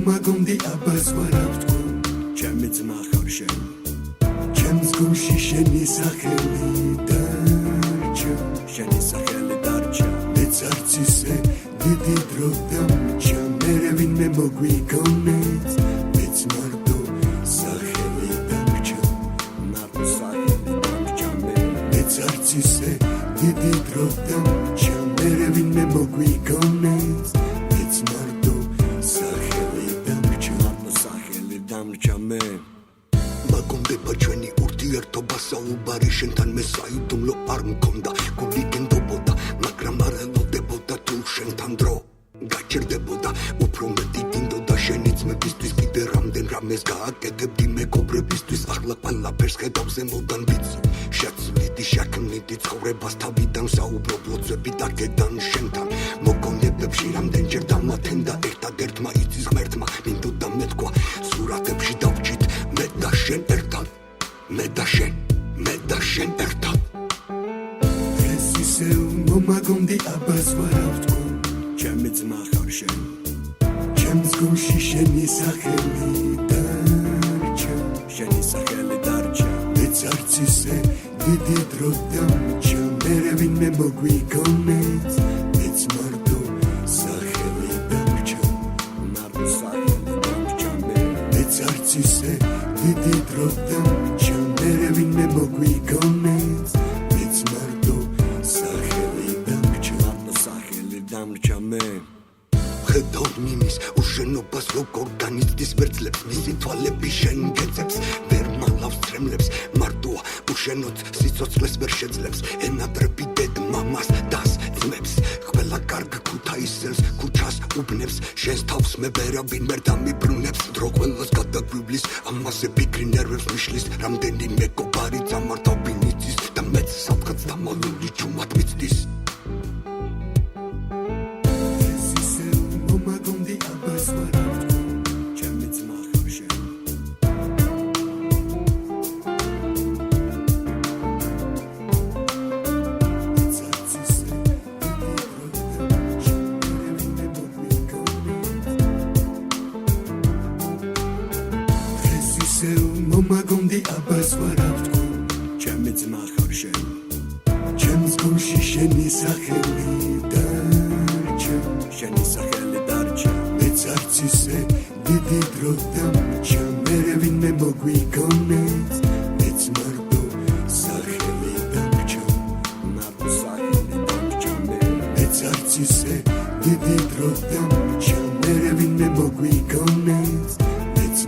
მომაგონდი აბას ვარავთქო ჩემი ძმა ხარ შენ ჩემს გულში შენი სახელი დარჩა შენი სახელი დარჩა მეც არც ისე დიდი დრო დამრჩა მერე ვინმე მოგვიგონეს მეც მარტო სახელი დამრჩა მარტო სახელი დამრჩა მეც არც ისე დიდი დრო დამრჩა მერე ვინმე მოგვიგონეს მეც მარტო სახელი დამრჩა მარტო სახელი დამრჩა მე მაგონდება ჩვენი ურთიერთობა საუბარი შენთან მე საიდუმლო არ მქონდა გული გენდობოდა მაგრამ არ ელოდებოდა თუ შენთან დრო გაჩერდებოდა უფრო მეტი გინდოდა შენი ძმებისთვის კიდე რამდენ რამეს გააკეთებდი მეგობრებისთვის ახლა ყველაფერს ხედავ ზემოდან ვიცი შეცვლიდი შექმნიდი ცხოვრებას თავიდან საუბრობ ლოცვები დაგედან შენთან მოგონებებში რამდენჯერ დამათენდა ერთადერთმა იცის ღმერთმა მინდოდა მეთქვა სურათებში დავჭით მე და შენ ერთად მე და შენ ერთად ეს ისე მომაგონდი აბას ვარავთქო ჩემი ძმა ხარ შენ ჩემს გულში შენი სახელი დარჩა შენი სახელი დარჩა მეც არც ისე დიდი დრო დამრჩა მერე ვინმე მოგვიგონეს მეც მარტო სახელი დამრჩა მარტო სახელი დამრჩა მეც არც ისე დიდი დრო დამრჩა მერე ვინმე მოგვიგონეს მეც მარტო სახელი დამრჩა მარტო სახელი დამრჩა მე ხედავ ნინის უშენობას როგორ განიცდის ვერძლებს მისი თვალები შენ გეძებს ვერ მალავს წრემლებს მარტოა უშენოც სიცოცხლეს ვერ შეძლებს ენატრები დედ მამას დას ძმებს ყველა კარგ ქუთაისელს ქუჩას უბნებს შენს თავს მე ვერავინ ვერ დამიბრუნებს დრო ყველას გადაგვივლის ამაზე ფიქრი ნერვებს მიშლის რამდენი მეგობარი დამართავი იცის და მეც სადღაც დამალული ჩუმად მიცდის მომაგონდი აბას ვარავთქო ჩემი ძმა ხარ შენ ჩემს გულში შენი სახელი დარჩა შენი სახელი დარჩა მეც არც ისე დიდი დრო დამრჩა მერე ვინმე მოგვიგონეს მეც მარტო სახელი დამრჩა მარტო სახელი დამრჩა მეც არც ისე დიდი დრო დამრჩა მერე ვინმე მოგვიგონეს მეც